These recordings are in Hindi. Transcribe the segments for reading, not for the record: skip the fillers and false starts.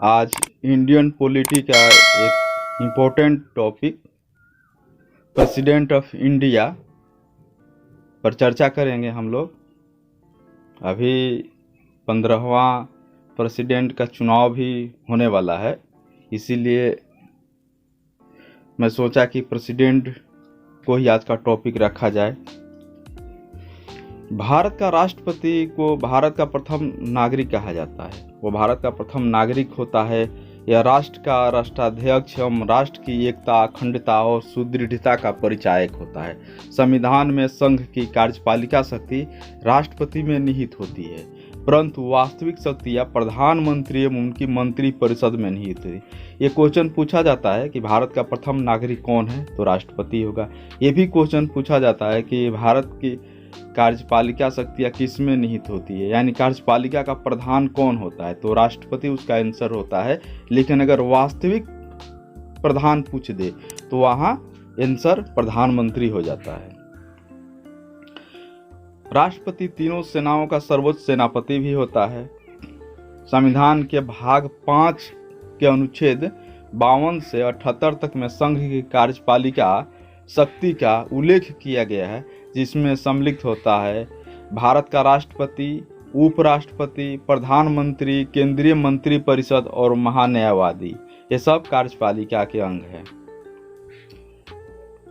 आज इंडियन पॉलिटी का एक important topic president of India पर चर्चा करेंगे हम लोग। अभी 15वां प्रेसिडेंट का चुनाव भी होने वाला है, इसीलिए मैं सोचा कि प्रेसिडेंट को ही आज का टॉपिक रखा जाए। भारत का राष्ट्रपति को भारत का प्रथम नागरिक कहा जाता है। वो भारत का प्रथम नागरिक होता है। यह राष्ट्र का राष्ट्राध्यक्ष एवं राष्ट्र की एकता, अखंडता और सुदृढ़ता का परिचायक होता है। संविधान में संघ की कार्यपालिका शक्ति राष्ट्रपति में निहित होती है, परंतु वास्तविक शक्तियाँ प्रधानमंत्री एवं उनकी मंत्री परिषद में निहित है। ये क्वेश्चन पूछा जाता है कि भारत का प्रथम नागरिक कौन है, तो राष्ट्रपति होगा। ये भी क्वेश्चन पूछा जाता है कि भारत की कार्यपालिका शक्तियाँ किस में निहित होती है, यानी कार्यपालिका का प्रधान कौन होता है, तो राष्ट्रपति उसका आंसर होता है। लेकिन अगर वास्तविक प्रधान पूछ दे तो वहाँ आंसर प्रधानमंत्री हो जाता है। राष्ट्रपति तीनों सेनाओं का सर्वोच्च सेनापति भी होता है। संविधान के भाग 5 के अनुच्छेद 52 से 78 तक में संघ की कार्यपालिका शक्ति का उल्लेख किया गया है, जिसमें सम्मिलित होता है भारत का राष्ट्रपति, उपराष्ट्रपति, प्रधानमंत्री, केंद्रीय मंत्री परिषद और महान्यायवादी। ये सब कार्यपालिका के अंग हैं।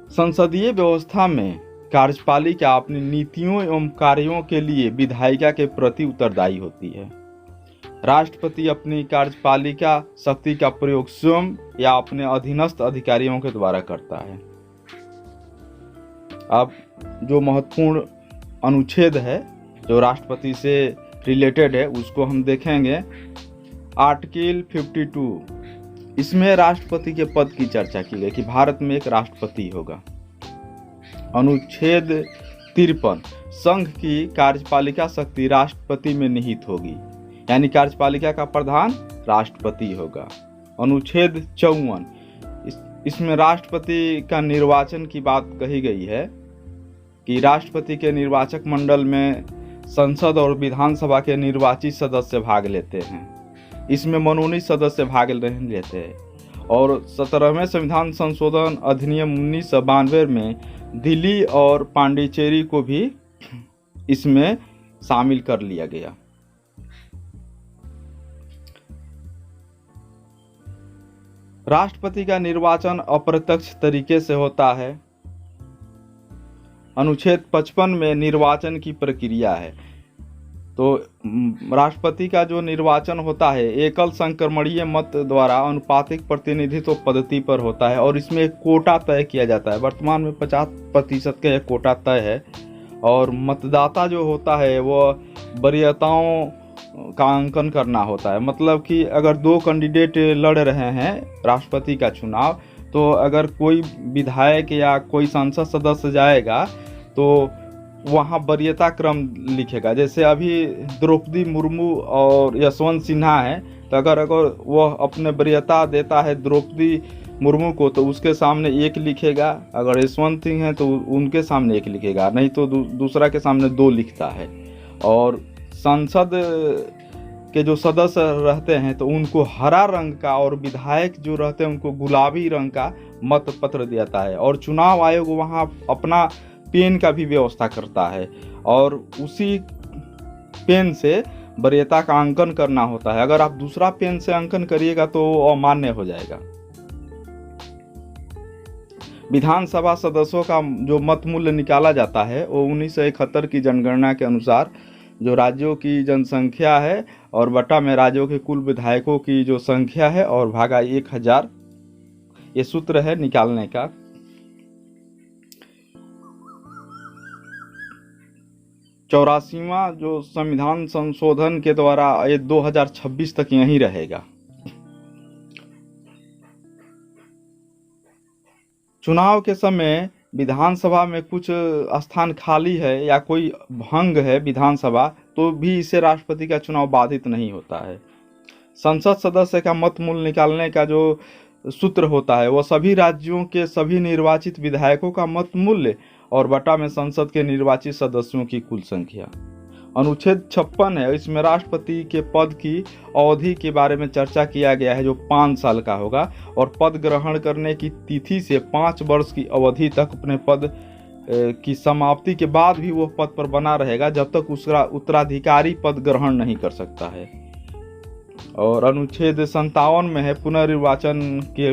संसदीय व्यवस्था में कार्यपालिका अपनी नीतियों एवं कार्यों के लिए विधायिका के प्रति उत्तरदायी होती है। राष्ट्रपति अपनी कार्यपालिका शक्ति का प्रयोग स्वयं या अपने अधीनस्थ अधिकारियों के द्वारा करता है। अब जो महत्वपूर्ण अनुच्छेद है जो राष्ट्रपति से रिलेटेड है उसको हम देखेंगे। आर्टिकल 52, इसमें राष्ट्रपति के पद की चर्चा की गई कि भारत में एक राष्ट्रपति होगा। अनुच्छेद 53, संघ की कार्यपालिका शक्ति राष्ट्रपति में निहित होगी, यानी कार्यपालिका का प्रधान राष्ट्रपति होगा। अनुच्छेद 54, इसमें राष्ट्रपति का निर्वाचन की बात कही गई है कि राष्ट्रपति के निर्वाचक मंडल में संसद और विधानसभा के निर्वाचित सदस्य भाग लेते हैं। इसमें मनोनीत सदस्य भाग नहीं लेते हैं। और 17वें संविधान संशोधन अधिनियम 1992 में दिल्ली और पांडिचेरी को भी इसमें शामिल कर लिया गया। राष्ट्रपति का निर्वाचन अप्रत्यक्ष तरीके से होता है। अनुच्छेद 55 में निर्वाचन की प्रक्रिया है। तो राष्ट्रपति का जो निर्वाचन होता है एकल संक्रमणीय मत द्वारा अनुपातिक प्रतिनिधित्व पद्धति पर होता है और इसमें एक कोटा तय किया जाता है। वर्तमान में 50% का एक कोटा तय है और मतदाता जो होता है वो वरीयताओं का अंकन करना होता है। मतलब कि अगर 2 कैंडिडेट लड़ रहे हैं राष्ट्रपति का चुनाव, तो अगर कोई विधायक या कोई संसद सदस्य जाएगा तो वहाँ वरीयता क्रम लिखेगा। जैसे अभी द्रौपदी मुर्मू और यशवंत सिन्हा है, तो अगर वह अपने वरीयता देता है द्रौपदी मुर्मू को तो उसके सामने 1 लिखेगा। अगर यशवंत सिंह है तो उनके सामने 1 लिखेगा, नहीं तो दूसरा के सामने 2 लिखता है। और संसद के जो सदस्य रहते हैं तो उनको हरा रंग का और विधायक जो रहते हैं उनको गुलाबी रंग का मत पत्र देता है। और चुनाव आयोग वहाँ अपना पेन का भी व्यवस्था करता है और उसी पेन से वरीयता का अंकन करना होता है। अगर आप दूसरा पेन से अंकन करिएगा तो अमान्य हो जाएगा। विधानसभा सदस्यों का जो मत मूल्य निकाला जाता है वो 1971 की जनगणना के अनुसार जो राज्यों की जनसंख्या है और बटा में राज्यों के कुल विधायकों की जो संख्या है और भागा 1000, ये सूत्र है निकालने का। 84वां जो संविधान संशोधन के द्वारा ये 2026 तक यहीं रहेगा। चुनाव के समय विधानसभा में कुछ स्थान खाली है या कोई भंग है विधानसभा, तो भी इसे राष्ट्रपति का चुनाव बाधित नहीं होता है। संसद सदस्य का मत मूल्य निकालने का जो सूत्र होता है वो सभी राज्यों के सभी निर्वाचित विधायकों का मत मूल्य और बटा में संसद के निर्वाचित सदस्यों की कुल संख्या। अनुच्छेद 56 है, इसमें राष्ट्रपति के पद की अवधि के बारे में चर्चा किया गया है, जो 5 साल का होगा और पद ग्रहण करने की तिथि से 5 वर्ष की अवधि तक अपने पद की समाप्ति के बाद भी वो पद पर बना रहेगा, जब तक उसका उत्तराधिकारी पद ग्रहण नहीं कर सकता है। और अनुच्छेद 57 में है, पुनर्निर्वाचन की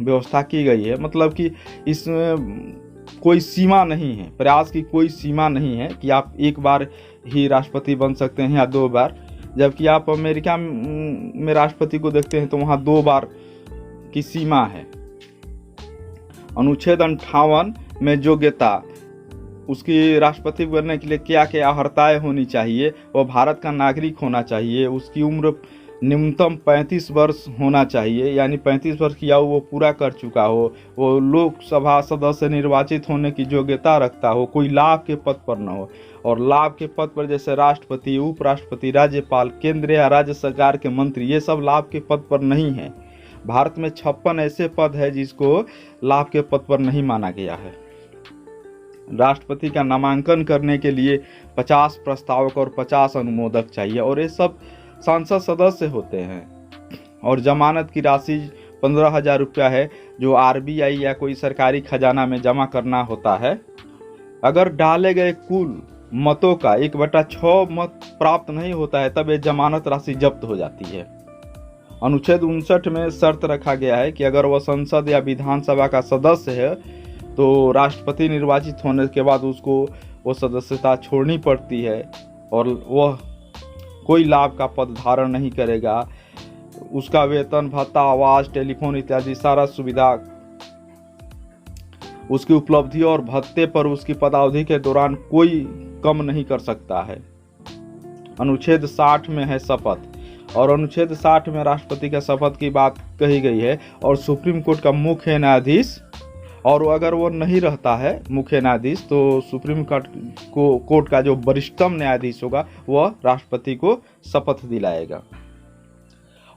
व्यवस्था की गई है, मतलब कि इसमें कोई सीमा नहीं है, प्रयास की कोई सीमा नहीं है कि आप एक बार ही राष्ट्रपति बन सकते हैं या 2 बार, जबकि आप अमेरिका में राष्ट्रपति को देखते हैं तो वहाँ 2 बार की सीमा है। अनुच्छेद 58 में योग्यता, उसकी राष्ट्रपति बनने के लिए क्या क्या अर्हताएं होनी चाहिए, वह भारत का नागरिक होना चाहिए, उसकी उम्र न्यूनतम 35 वर्ष होना चाहिए, यानी 35 वर्ष की आयु वो पूरा कर चुका हो, वो लोकसभा सदस्य निर्वाचित होने की योग्यता रखता हो, कोई लाभ के पद पर न हो। और लाभ के पद पर जैसे राष्ट्रपति, उपराष्ट्रपति, राज्यपाल, केंद्र या राज्य सरकार के मंत्री, ये सब लाभ के पद पर नहीं है। भारत में 56 ऐसे पद है जिसको लाभ के पद पर नहीं माना गया है। राष्ट्रपति का नामांकन करने के लिए 50 प्रस्तावक और 50 अनुमोदक चाहिए, और ये सब सांसद सदस्य होते हैं। और जमानत की राशि 15,000 रुपया है, जो आरबीआई या कोई सरकारी खजाना में जमा करना होता है। अगर डाले गए कुल मतों का 1/6 मत प्राप्त नहीं होता है, तब ये जमानत राशि जब्त हो जाती है। अनुच्छेद 59 में शर्त रखा गया है कि अगर वह संसद या विधानसभा का सदस्य है तो राष्ट्रपति निर्वाचित होने के बाद उसको वो सदस्यता छोड़नी पड़ती है, और वह कोई लाभ का पद धारण नहीं करेगा। उसका वेतन, भत्ता, आवास, टेलीफोन इत्यादि सारा सुविधा, उसकी उपलब्धि और भत्ते पर उसकी पदावधि के दौरान कोई कम नहीं कर सकता है। अनुच्छेद 60 में है शपथ, और अनुच्छेद 60 में राष्ट्रपति का शपथ की बात कही गई है, और सुप्रीम कोर्ट का मुख्य न्यायाधीश, और अगर वो नहीं रहता है मुख्य न्यायाधीश, तो सुप्रीम कोर्ट का जो वरिष्ठतम न्यायाधीश होगा वह राष्ट्रपति को शपथ दिलाएगा।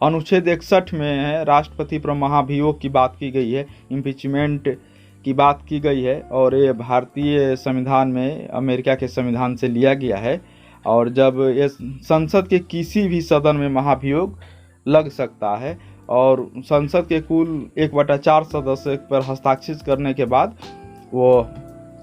अनुच्छेद 61 में है, राष्ट्रपति पर महाभियोग की बात की गई है, इम्पीचमेंट की बात की गई है, और ये भारतीय संविधान में अमेरिका के संविधान से लिया गया है। और जब ये संसद के किसी भी सदन में महाभियोग लग सकता है, और संसद के कुल 1/4 सदस्य पर हस्ताक्षर करने के बाद वो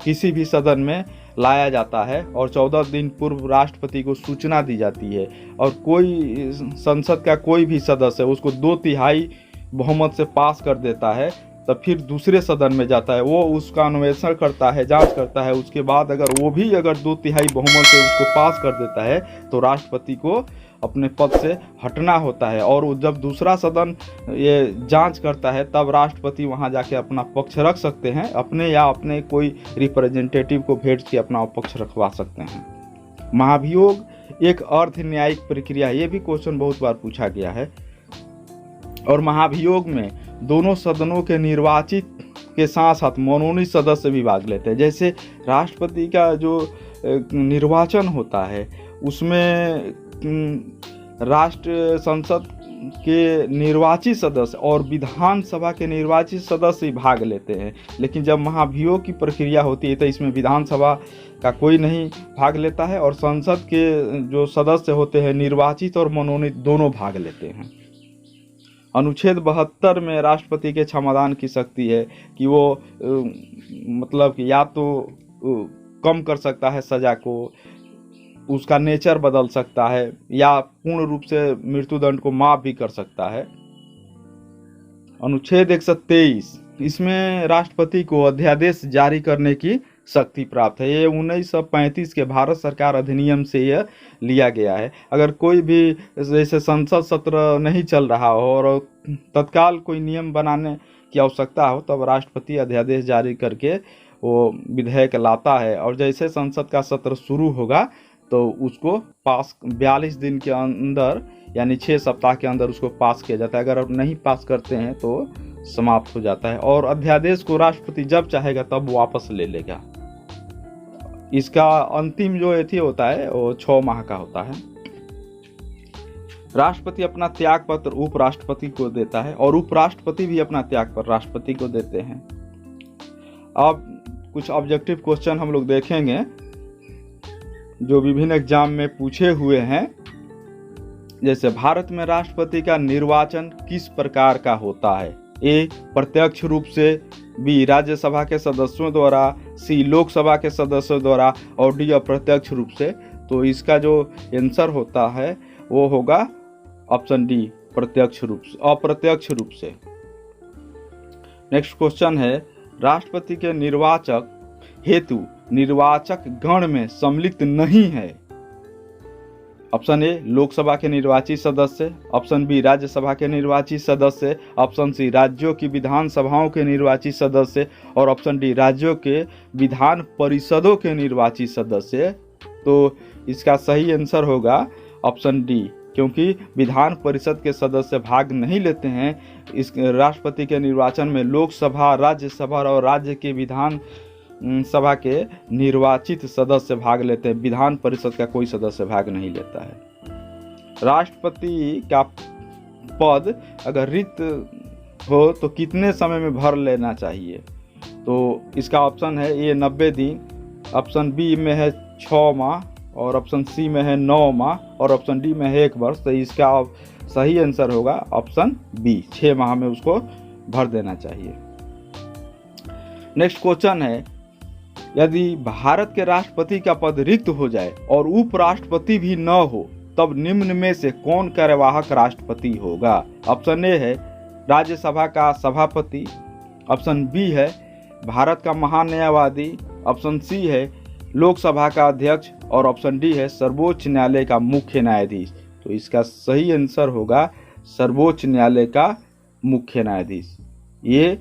किसी भी सदन में लाया जाता है, और 14 दिन पूर्व राष्ट्रपति को सूचना दी जाती है। और कोई संसद का कोई भी सदस्य उसको 2/3 बहुमत से पास कर देता है, तब फिर दूसरे सदन में जाता है, वो उसका अन्वेषण करता है, जांच करता है। उसके बाद अगर वो भी 2/3 बहुमत से उसको पास कर देता है तो राष्ट्रपति को अपने पद से हटना होता है। और जब दूसरा सदन ये जांच करता है तब राष्ट्रपति वहां जाके अपना पक्ष रख सकते हैं, अपने या अपने कोई रिप्रेजेंटेटिव को भेज के अपना पक्ष रखवा सकते हैं। महाभियोग एक अर्ध न्यायिक प्रक्रिया है, ये भी क्वेश्चन बहुत बार पूछा गया है। और महाभियोग में दोनों सदनों के निर्वाचित के साथ साथ मनोनीत सदस्य भी भाग लेते हैं। जैसे राष्ट्रपति का जो निर्वाचन होता है उसमें राष्ट्र संसद के निर्वाचित सदस्य और विधानसभा के निर्वाचित सदस्य भाग लेते हैं, लेकिन जब महाभियोग की प्रक्रिया होती है तो इसमें विधानसभा का कोई नहीं भाग लेता है, और संसद के जो सदस्य होते हैं निर्वाचित और मनोनीत दोनों भाग लेते हैं। अनुच्छेद 72 में राष्ट्रपति के क्षमादान की शक्ति है कि वो मतलब कि या तो कम कर सकता है सजा को, उसका नेचर बदल सकता है, या पूर्ण रूप से मृत्युदंड को माफ भी कर सकता है। अनुच्छेद 123, इसमें राष्ट्रपति को अध्यादेश जारी करने की शक्ति प्राप्त है। ये 1935 के भारत सरकार अधिनियम से यह लिया गया है। अगर कोई भी जैसे संसद सत्र नहीं चल रहा हो और तत्काल कोई नियम बनाने की आवश्यकता हो, तब राष्ट्रपति अध्यादेश जारी करके वो विधेयक लाता है, और जैसे संसद का सत्र शुरू होगा तो उसको पास 42 दिन के अंदर यानी 6 सप्ताह के अंदर उसको पास किया जाता है। अगर आप नहीं पास करते हैं तो समाप्त हो जाता है, और अध्यादेश को राष्ट्रपति जब चाहेगा तब वापस ले लेगा। इसका अंतिम जो एथी होता है वो 6 माह का होता है। राष्ट्रपति अपना त्याग पत्र उपराष्ट्रपति को देता है, और उपराष्ट्रपति भी अपना त्याग पत्र राष्ट्रपति को देते हैं। अब कुछ ऑब्जेक्टिव क्वेश्चन हम लोग देखेंगे। जो विभिन्न एग्जाम में पूछे हुए हैं। जैसे भारत में राष्ट्रपति का निर्वाचन किस प्रकार का होता है? ए प्रत्यक्ष रूप से, बी राज्यसभा के सदस्यों द्वारा, सी लोकसभा के सदस्यों द्वारा और डी अप्रत्यक्ष रूप से। तो इसका जो आंसर होता है वो होगा ऑप्शन डी अप्रत्यक्ष रूप से। नेक्स्ट क्वेश्चन है, राष्ट्रपति के निर्वाचक हेतु निर्वाचक गण में सम्मिलित नहीं है। ऑप्शन ए लोकसभा के निर्वाचित सदस्य, ऑप्शन बी राज्यसभा के निर्वाचित सदस्य, ऑप्शन सी राज्यों की विधानसभाओं के निर्वाचित सदस्य और ऑप्शन डी राज्यों के विधान परिषदों के निर्वाचित सदस्य। तो इसका सही आंसर होगा ऑप्शन डी, क्योंकि विधान परिषद के सदस्य भाग नहीं लेते हैं। इस राष्ट्रपति के निर्वाचन में लोकसभा, राज्यसभा और राज्य के विधान सभा के निर्वाचित सदस्य भाग लेते हैं। विधान परिषद का कोई सदस्य भाग नहीं लेता है। राष्ट्रपति का पद अगर रिक्त हो तो कितने समय में भर लेना चाहिए? तो इसका ऑप्शन है ए 90 दिन, ऑप्शन बी में है 6 माह और ऑप्शन सी में है 9 माह और ऑप्शन डी में है 1 वर्ष। तो इसका सही आंसर होगा ऑप्शन बी, 6 माह में उसको भर देना चाहिए। नेक्स्ट क्वेश्चन है, यदि भारत के राष्ट्रपति का पद रिक्त हो जाए और उपराष्ट्रपति भी न हो तब निम्न में से कौन कार्यवाहक राष्ट्रपति होगा? ऑप्शन ए है राज्यसभा का सभापति, ऑप्शन बी है भारत का महान्यायवादी, ऑप्शन सी है लोकसभा का अध्यक्ष और ऑप्शन डी है सर्वोच्च न्यायालय का मुख्य न्यायाधीश। तो इसका सही आंसर होगा सर्वोच्च न्यायालय का मुख्य न्यायाधीश। ये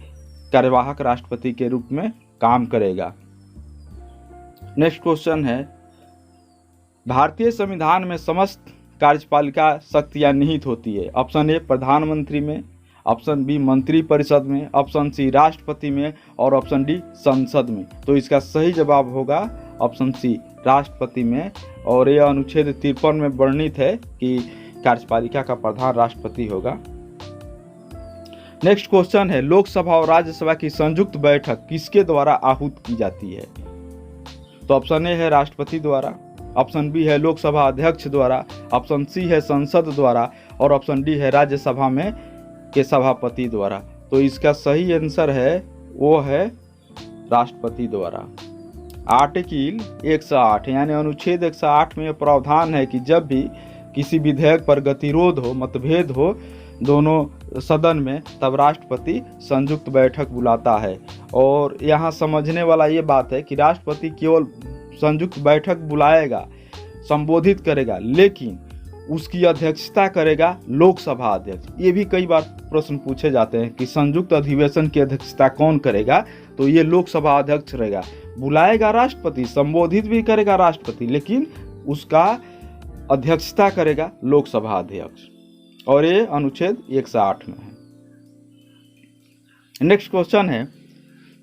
कार्यवाहक राष्ट्रपति के रूप में काम करेगा। नेक्स्ट क्वेश्चन है, भारतीय संविधान में समस्त कार्यपालिका शक्तियां निहित होती है। ऑप्शन ए प्रधानमंत्री में, ऑप्शन बी मंत्री परिषद में, ऑप्शन सी राष्ट्रपति में और ऑप्शन डी संसद में। तो इसका सही जवाब होगा ऑप्शन सी राष्ट्रपति में। और यह अनुच्छेद 53 में वर्णित है कि कार्यपालिका का प्रधान राष्ट्रपति होगा। नेक्स्ट क्वेश्चन है, लोकसभा और राज्यसभा की संयुक्त बैठक किसके द्वारा आहूत की जाती है? तो ऑप्शन ए है राष्ट्रपति द्वारा, ऑप्शन बी है लोकसभा अध्यक्ष द्वारा, ऑप्शन सी है संसद द्वारा और ऑप्शन डी है राज्यसभा में के सभापति द्वारा। तो इसका सही आंसर है वो है राष्ट्रपति द्वारा। आर्टिकल 108 यानी अनुच्छेद 108 में प्रावधान है कि जब भी किसी विधेयक पर गतिरोध हो, मतभेद हो दोनों सदन में, तब राष्ट्रपति संयुक्त बैठक बुलाता है। और यहाँ समझने वाला ये बात है कि राष्ट्रपति केवल संयुक्त बैठक बुलाएगा, संबोधित करेगा, लेकिन उसकी अध्यक्षता करेगा लोकसभा अध्यक्ष। ये भी कई बार प्रश्न पूछे जाते हैं कि संयुक्त अधिवेशन की अध्यक्षता कौन करेगा? तो ये लोकसभा अध्यक्ष रहेगा। बुलाएगा राष्ट्रपति, संबोधित भी करेगा राष्ट्रपति, लेकिन उसका अध्यक्षता करेगा लोकसभा अध्यक्ष। और ये अनुच्छेद 108 में है। नेक्स्ट क्वेश्चन है,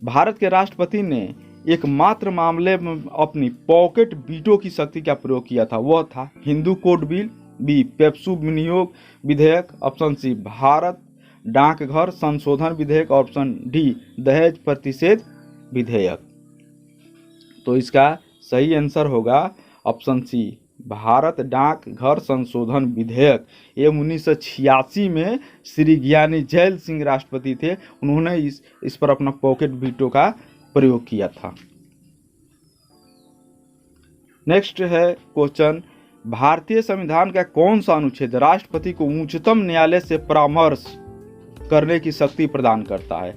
भारत के राष्ट्रपति ने एकमात्र मामले में अपनी पॉकेट वीटो की शक्ति का प्रयोग किया था, वह था Hindu code bill, B PEPSU विनियोग विधेयक, ऑप्शन सी भारत डाकघर संशोधन विधेयक, ऑप्शन डी दहेज प्रतिषेध विधेयक। तो इसका सही आंसर होगा ऑप्शन सी भारत डाकघर संशोधन विधेयक। ये 1986 में श्री ज्ञानी जैल सिंह राष्ट्रपति थे, उन्होंने इस पर अपना पॉकेट वीटो का प्रयोग किया था। नेक्स्ट है क्वेश्चन, भारतीय संविधान का कौन सा अनुच्छेद राष्ट्रपति को उच्चतम न्यायालय से परामर्श करने की शक्ति प्रदान करता है?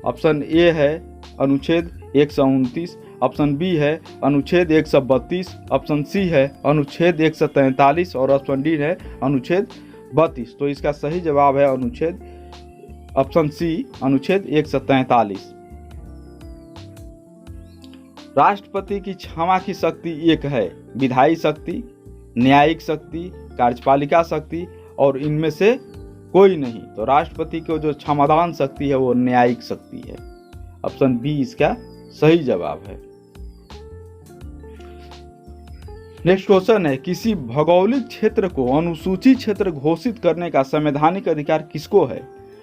ऑप्शन ए है अनुच्छेद 129, ऑप्शन बी है अनुच्छेद 132, ऑप्शन सी है अनुच्छेद 143 और ऑप्शन डी है अनुच्छेद 32। तो इसका सही जवाब है ऑप्शन सी अनुच्छेद 143। राष्ट्रपति की क्षमा की शक्ति एक है, विधायी शक्ति, न्यायिक शक्ति, कार्यपालिका शक्ति और इनमें से कोई नहीं। तो राष्ट्रपति को जो क्षमादान शक्ति है वो न्यायिक शक्ति है। ऑप्शन बी इसका सही जवाब है। नेक्स्ट क्वेश्चन है, किसी भौगोलिक क्षेत्र को अनुसूचित क्षेत्र घोषित करने का संवैधानिक अधिकार किसको है?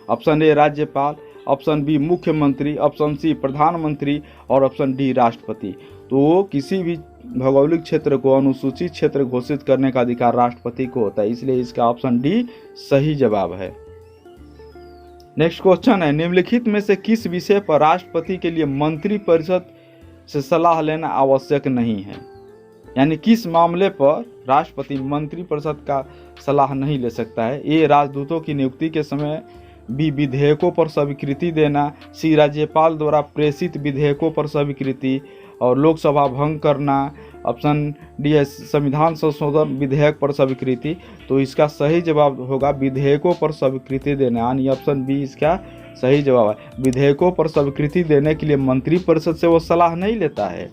ऑप्शन ए राज्यपाल, ऑप्शन बी मुख्यमंत्री, ऑप्शन सी प्रधानमंत्री और ऑप्शन डी राष्ट्रपति। तो किसी भी भौगोलिक क्षेत्र को अनुसूचित क्षेत्र घोषित करने का अधिकार राष्ट्रपति को होता है, इसलिए इसका ऑप्शन डी सही जवाब है। नेक्स्ट क्वेश्चन है, निम्नलिखित में से किस विषय पर राष्ट्रपति के लिए मंत्रिपरिषद से सलाह लेना आवश्यक नहीं है? यानी किस मामले पर राष्ट्रपति मंत्रिपरिषद का सलाह नहीं ले सकता है? ए, राजदूतों की नियुक्ति के समय, बी, विधेयकों पर स्वीकृति देना, सी, राज्यपाल द्वारा प्रेषित विधेयकों पर स्वीकृति और लोकसभा भंग करना, ऑप्शन डी है संविधान संशोधन विधेयक पर स्वीकृति। तो इसका सही जवाब होगा विधेयकों पर स्वीकृति देना, यानी ऑप्शन बी इसका सही जवाब है। विधेयकों पर स्वीकृति देने के लिए मंत्रिपरिषद से वो सलाह नहीं लेता है।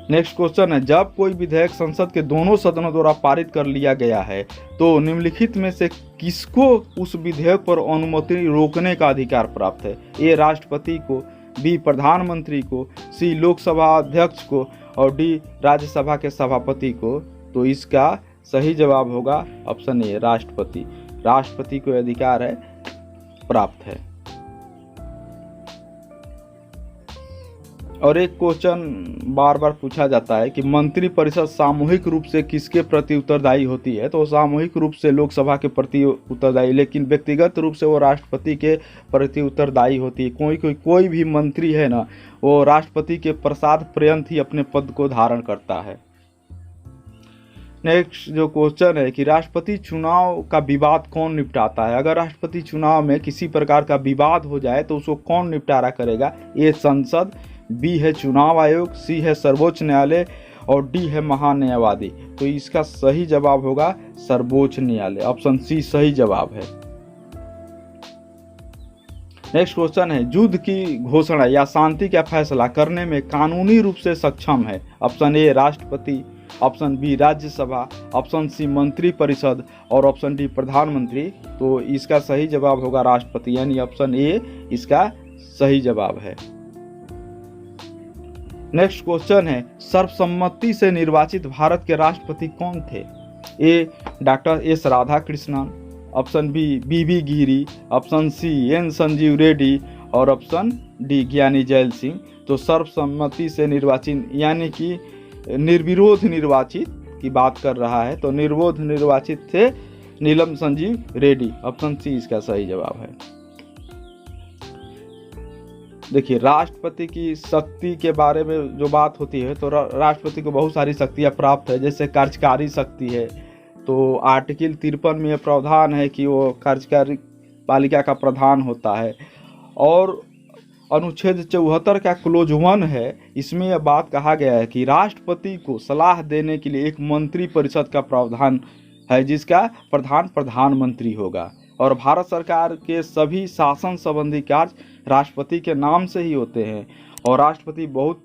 नेक्स्ट क्वेश्चन है, जब कोई विधेयक संसद के दोनों सदनों द्वारा पारित कर लिया गया है तो निम्नलिखित में से किसको उस विधेयक पर अनुमति रोकने का अधिकार प्राप्त है? ए, राष्ट्रपति को, बी, प्रधानमंत्री को, सी, लोकसभा अध्यक्ष को और डी, राज्यसभा के सभापति को। तो इसका सही जवाब होगा ऑप्शन ए, राष्ट्रपति। राष्ट्रपति को अधिकार है प्राप्त है। और एक क्वेश्चन बार बार पूछा जाता है कि मंत्रिपरिषद सामूहिक रूप से किसके प्रति उत्तरदायी होती है? तो सामूहिक रूप से लोकसभा के प्रति उत्तरदायी, लेकिन व्यक्तिगत रूप से वो राष्ट्रपति के प्रति उत्तरदायी होती है। कोई भी मंत्री है ना, वो राष्ट्रपति के प्रसाद पर्यंत ही अपने पद को धारण करता है। नेक्स्ट जो क्वेश्चन है कि राष्ट्रपति चुनाव का विवाद कौन निपटाता है? अगर राष्ट्रपति चुनाव में किसी प्रकार का विवाद हो जाए तो उसको कौन निपटारा करेगा? ए, संसद, बी है चुनाव आयोग, सी है सर्वोच्च न्यायालय और डी है महान्यायवादी। तो इसका सही जवाब होगा सर्वोच्च न्यायालय, ऑप्शन सी सही जवाब है। नेक्स्ट क्वेश्चन है, युद्ध की घोषणा या शांति का फैसला करने में कानूनी रूप से सक्षम है? ऑप्शन ए, राष्ट्रपति, ऑप्शन बी, राज्यसभा, ऑप्शन सी, मंत्रिपरिषद और ऑप्शन डी, प्रधानमंत्री। तो इसका सही जवाब होगा राष्ट्रपति, यानी ऑप्शन ए इसका सही जवाब है। नेक्स्ट क्वेश्चन है, सर्वसम्मति से निर्वाचित भारत के राष्ट्रपति कौन थे? A, doctor S Radhakrishnan, option B, VV Giri, option C, N Sanjiva Reddy और ऑप्शन डी, ज्ञानी जैल सिंह। तो सर्वसम्मति से निर्वाचित यानी कि निर्विरोध निर्वाचित की बात कर रहा है, तो निर्विरोध निर्वाचित थे नीलम संजीव रेड्डी, ऑप्शन सी इसका सही जवाब है। देखिए, राष्ट्रपति की शक्ति के बारे में जो बात होती है तो राष्ट्रपति को बहुत सारी शक्तियां प्राप्त है, जैसे कार्यकारी शक्ति है। तो आर्टिकल 53 में प्रावधान है कि वो कार्यकारी पालिका का प्रधान होता है। और अनुच्छेद 74 का क्लोज 1 है, इसमें यह बात कहा गया है कि राष्ट्रपति को सलाह देने के लिए एक मंत्रिपरिषद का प्रावधान है जिसका प्रधान प्रधानमंत्री होगा। और भारत सरकार के सभी शासन संबंधी कार्य राष्ट्रपति के नाम से ही होते हैं। और राष्ट्रपति बहुत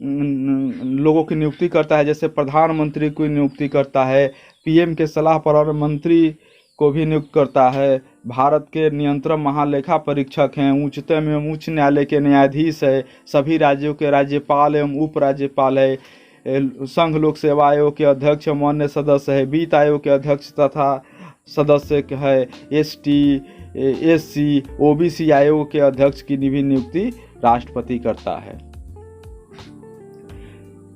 लोगों की नियुक्ति करता है, जैसे प्रधानमंत्री की नियुक्ति करता है, पीएम के सलाह पर मंत्री को भी नियुक्त करता है, भारत के नियंत्रण महालेखा परीक्षक हैं, उच्चतम एवं उच्च न्यायालय के न्यायाधीश है, सभी राज्यों के राज्यपाल एवं उपराज्यपाल है, संघ लोक सेवा आयोग के अध्यक्ष एवं अन्य सदस्य है, वित्त आयोग के अध्यक्ष तथा सदस्य है, एसटी, एससी, ओबीसी आयोग के अध्यक्ष की भी नियुक्ति राष्ट्रपति करता है।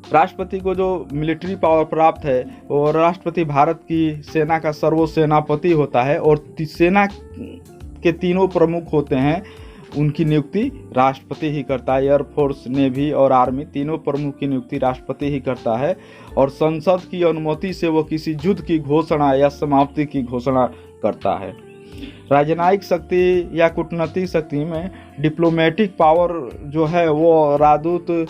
राष्ट्रपति को जो मिलिट्री पावर प्राप्त है वो राष्ट्रपति भारत की सेना का सर्वोच्च सेनापति होता है और सेना के तीनों प्रमुख होते हैं, उनकी नियुक्ति राष्ट्रपति ही करता है। एयरफोर्स, नेवी और आर्मी तीनों प्रमुख की नियुक्ति राष्ट्रपति ही करता है। और संसद की अनुमति से वो किसी युद्ध की घोषणा या समाप्ति की घोषणा करता है। राजनयिक शक्ति या कूटनीतिक शक्ति में डिप्लोमेटिक पावर जो है वो राजदूत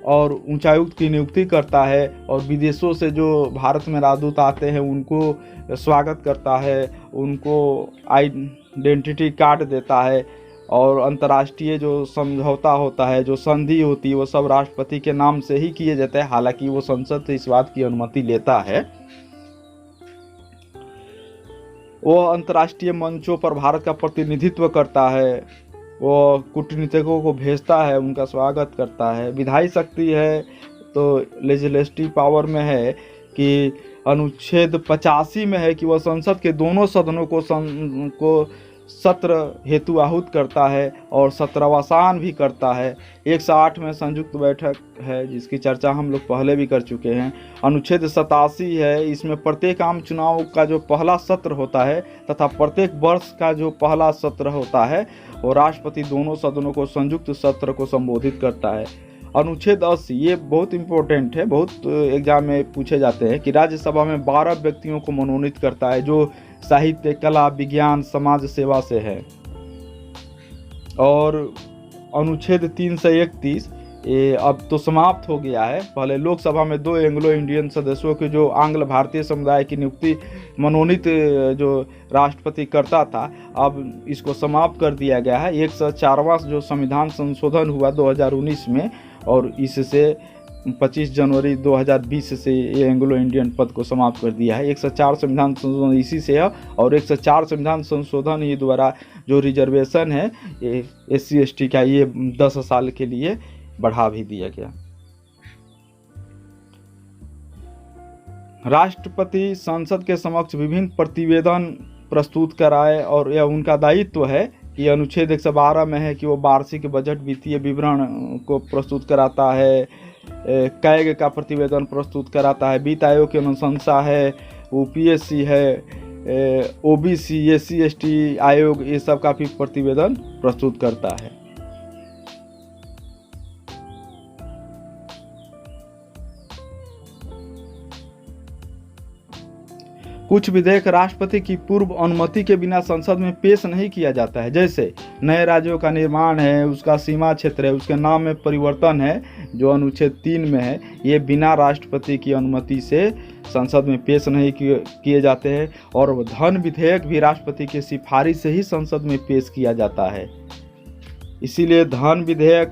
और उच्चायुक्त की नियुक्ति करता है और विदेशों से जो भारत में राजदूत आते हैं उनको स्वागत करता है, उनको आइडेंटिटी कार्ड देता है। और अंतर्राष्ट्रीय जो समझौता होता है, जो संधि होती है, वो सब राष्ट्रपति के नाम से ही किए जाते हैं, हालांकि वो संसद से इस बात की अनुमति लेता है। वो अंतर्राष्ट्रीय मंचों पर भारत का प्रतिनिधित्व करता है, वो कूटनीतिकों को भेजता है, उनका स्वागत करता है। विधायी शक्ति है तो लेजिस्लेटिव पावर में है कि अनुच्छेद 85 में है कि वह संसद के दोनों सदनों को सत्र हेतु आहूत करता है और सत्रावसान भी करता है। 108 में संयुक्त बैठक है जिसकी चर्चा हम लोग पहले भी कर चुके हैं। अनुच्छेद 87 है, इसमें प्रत्येक आम चुनाव का जो पहला सत्र होता है तथा प्रत्येक वर्ष का जो पहला सत्र होता है वो राष्ट्रपति दोनों सदनों को संयुक्त सत्र को संबोधित करता है। अनुच्छेद 80 ये बहुत इंपॉर्टेंट है, बहुत एग्जाम में पूछे जाते हैं कि राज्यसभा में 12 व्यक्तियों को मनोनीत करता है जो साहित्य, कला, विज्ञान, समाज सेवा से है। और अनुच्छेद 331 ये अब तो समाप्त हो गया है। पहले लोकसभा में 2 एंग्लो इंडियन सदस्यों के जो आंग्ल भारतीय समुदाय की नियुक्ति मनोनीत जो राष्ट्रपति करता था, अब इसको समाप्त कर दिया गया है। 104वां जो संविधान संशोधन हुआ 2019 में और इससे 25 जनवरी 2020 से ये एंग्लो इंडियन पद को समाप्त कर दिया है। 104 संविधान संशोधन इसी से है और 104 संविधान संशोधन ही द्वारा जो रिजर्वेशन है ये SC/ST का ये 10 साल के लिए बढ़ा भी दिया गया। राष्ट्रपति संसद के समक्ष विभिन्न प्रतिवेदन प्रस्तुत कराए और यह उनका दायित्व है कि अनुच्छेद 112 में है कि वो वार्षिक बजट, वित्तीय विवरण को प्रस्तुत कराता है, कैग का प्रतिवेदन प्रस्तुत कराता है, वित्त आयोग की अनुशंसा है, UPSC है, OBC, SC/ST आयोग, ये सब का भी प्रतिवेदन प्रस्तुत करता है। कुछ विधेयक राष्ट्रपति की पूर्व अनुमति के बिना संसद में पेश नहीं किया जाता है, जैसे नए राज्यों का निर्माण है, उसका सीमा क्षेत्र है, उसके नाम में परिवर्तन है जो अनुच्छेद 3 में है, ये बिना राष्ट्रपति की अनुमति से संसद में पेश नहीं किए जाते हैं। और धन विधेयक भी राष्ट्रपति की सिफारिश से ही संसद में पेश किया जाता है। इसीलिए धन विधेयक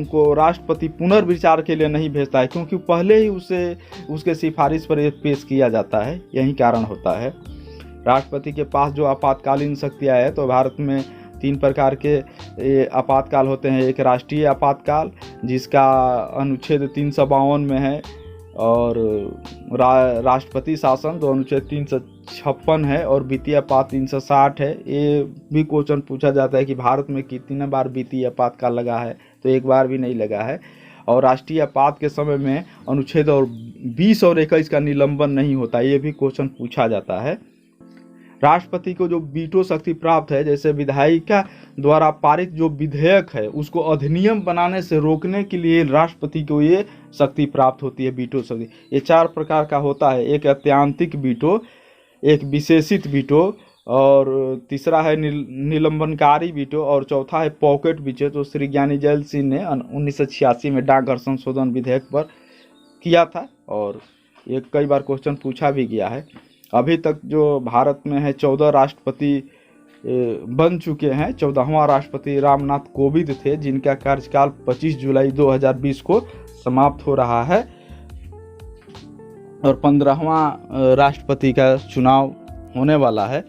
को राष्ट्रपति पुनर्विचार के लिए नहीं भेजता है क्योंकि पहले ही उसे उसके सिफारिश पर पेश किया जाता है, यही कारण होता है। राष्ट्रपति के पास जो आपातकालीन शक्तियाँ है तो भारत में 3 प्रकार के आपातकाल होते हैं। एक राष्ट्रीय आपातकाल जिसका अनुच्छेद 352 में है और राष्ट्रपति शासन जो अनुच्छेद 356 है और वित्तीय आपात 360 है। ये भी क्वेश्चन पूछा जाता है कि भारत में कितने बार वित्तीय आपातकाल लगा है, तो एक बार भी नहीं लगा है। और राष्ट्रीय आपात के समय में अनुच्छेद और 20 और 21 का निलंबन नहीं होता, ये भी क्वेश्चन पूछा जाता है। राष्ट्रपति को जो वीटो शक्ति प्राप्त है, जैसे विधायिका द्वारा पारित जो विधेयक है उसको अधिनियम बनाने से रोकने के लिए राष्ट्रपति को ये शक्ति प्राप्त होती है, वीटो शक्ति। ये 4 प्रकार का होता है, एक अत्यांतिक वीटो, एक विशेषित वीटो और तीसरा है निलंबनकारी वीटो और चौथा है पॉकेट वीटो। तो श्री ज्ञानी जैल सिंह ने 1986 में डाकघर संशोधन विधेयक पर किया था और ये कई बार क्वेश्चन पूछा भी गया है। अभी तक जो भारत में है 14 राष्ट्रपति बन चुके हैं। 14वां राष्ट्रपति रामनाथ कोविंद थे जिनका कार्यकाल 25 जुलाई 2020 को समाप्त हो रहा है और 15वां राष्ट्रपति का चुनाव होने वाला है।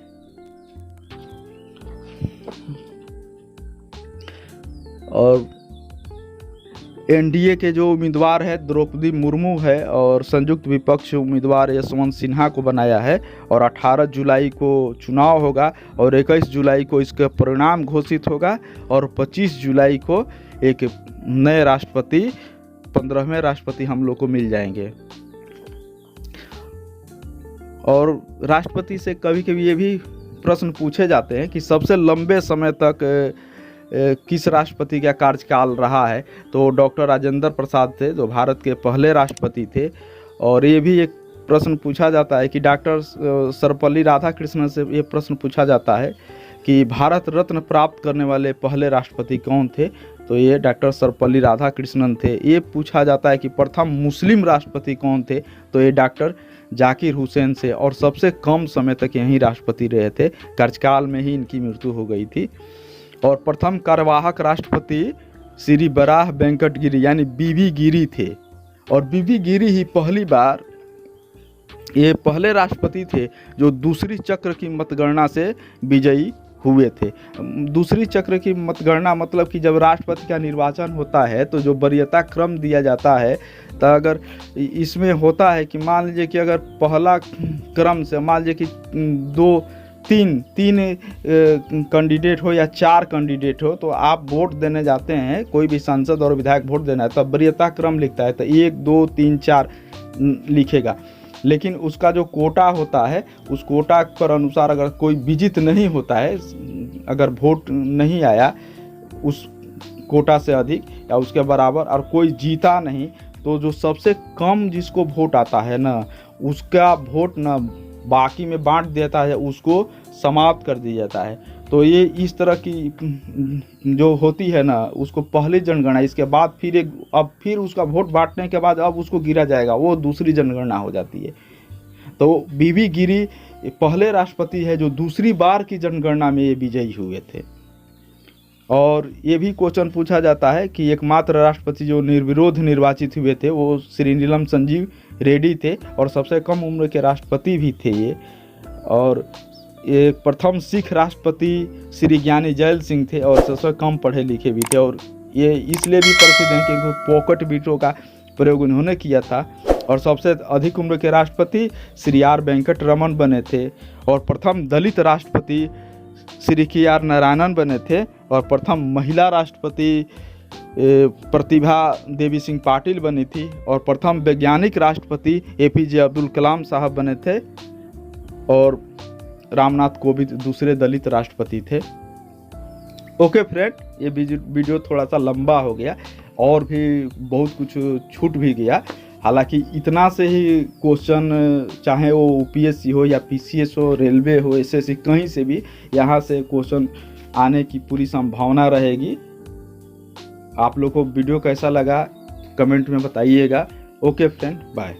और NDA के जो उम्मीदवार है द्रौपदी मुर्मू है और संयुक्त विपक्ष उम्मीदवार यशवंत सिन्हा को बनाया है और 18 जुलाई को चुनाव होगा और 21 जुलाई को इसका परिणाम घोषित होगा और 25 जुलाई को एक नए राष्ट्रपति 15वें राष्ट्रपति हम लोग को मिल जाएंगे। और राष्ट्रपति से कभी कभी ये भी प्रश्न पूछे जाते हैं कि सबसे लंबे समय तक किस राष्ट्रपति का कार्यकाल रहा है, तो डॉक्टर राजेंद्र प्रसाद थे जो भारत के पहले राष्ट्रपति थे। और ये भी एक प्रश्न पूछा जाता है कि डॉक्टर सर्वपल्ली राधाकृष्णन से ये प्रश्न पूछा जाता है कि भारत रत्न प्राप्त करने वाले पहले राष्ट्रपति कौन थे, तो ये डॉक्टर सर्वपल्ली राधाकृष्णन थे। ये पूछा जाता है कि प्रथम मुस्लिम राष्ट्रपति कौन थे, तो ये डॉक्टर जाकिर हुसैन से और सबसे कम समय तक यहीं राष्ट्रपति रहे थे, कार्यकाल में ही इनकी मृत्यु हो गई थी। और प्रथम कार्यवाहक राष्ट्रपति श्री बराह वेंकट गिरी यानी BV गिरी थे और BV गिरी ही पहली बार ये पहले राष्ट्रपति थे जो दूसरी चक्र की मतगणना से विजयी हुए थे। दूसरी चक्र की मतगणना मतलब कि जब राष्ट्रपति का निर्वाचन होता है तो जो वरीयता क्रम दिया जाता है, तो अगर इसमें होता है कि मान लीजिए कि अगर पहला क्रम से मान लीजिए कि 2 तीन कैंडिडेट हो या 4 कैंडिडेट हो, तो आप वोट देने जाते हैं, कोई भी सांसद और विधायक वोट देना है, तब वरीयता क्रम लिखता है, तो 1 2 3 4 लिखेगा। लेकिन उसका जो कोटा होता है, उस कोटा पर अनुसार अगर कोई विजित नहीं होता है, अगर वोट नहीं आया उस कोटा से अधिक या उसके बराबर, और कोई जीता नहीं, तो जो सबसे कम जिसको वोट आता है ना, उसका वोट ना बाकी में बांट देता है, उसको समाप्त कर दिया जाता है। तो ये इस तरह की जो होती है ना, उसको पहली जनगणना, इसके बाद फिर उसका वोट बांटने के बाद अब उसको गिरा जाएगा, वो दूसरी जनगणना हो जाती है। तो बीबी गिरी पहले राष्ट्रपति है जो दूसरी बार की जनगणना में ये विजयी हुए थे। और ये भी क्वेश्चन पूछा जाता है कि एकमात्र राष्ट्रपति जो निर्विरोध निर्वाचित हुए थे वो श्री नीलम संजीव रेड्डी थे, और सबसे कम उम्र के राष्ट्रपति भी थे ये। और ये प्रथम सिख राष्ट्रपति श्री ज्ञानी जैल सिंह थे, और सबसे कम पढ़े लिखे भी थे, और ये इसलिए भी प्रसिद्ध हैं क्योंकि पॉकेट बीटों का प्रयोग उन्होंने किया था। और सबसे अधिक उम्र के राष्ट्रपति श्री आर वेंकट रमन बने थे, और प्रथम दलित राष्ट्रपति श्री के आर नारायणन बने थे, और प्रथम महिला राष्ट्रपति प्रतिभा देवी सिंह पाटिल बनी थी, और प्रथम वैज्ञानिक राष्ट्रपति APJ अब्दुल कलाम साहब बने थे, और रामनाथ कोविंद दूसरे दलित राष्ट्रपति थे। ओके फ्रेंड, ये वीडियो थोड़ा सा लंबा हो गया, और भी बहुत कुछ छूट भी गया। हालांकि इतना से ही क्वेश्चन, चाहे वो UPSC हो या PCS हो, रेलवे हो, SSC, कहीं से भी यहाँ से क्वेश्चन आने की पूरी संभावना रहेगी। आप लोग को वीडियो कैसा लगा कमेंट में बताइएगा। Okay friend, bye.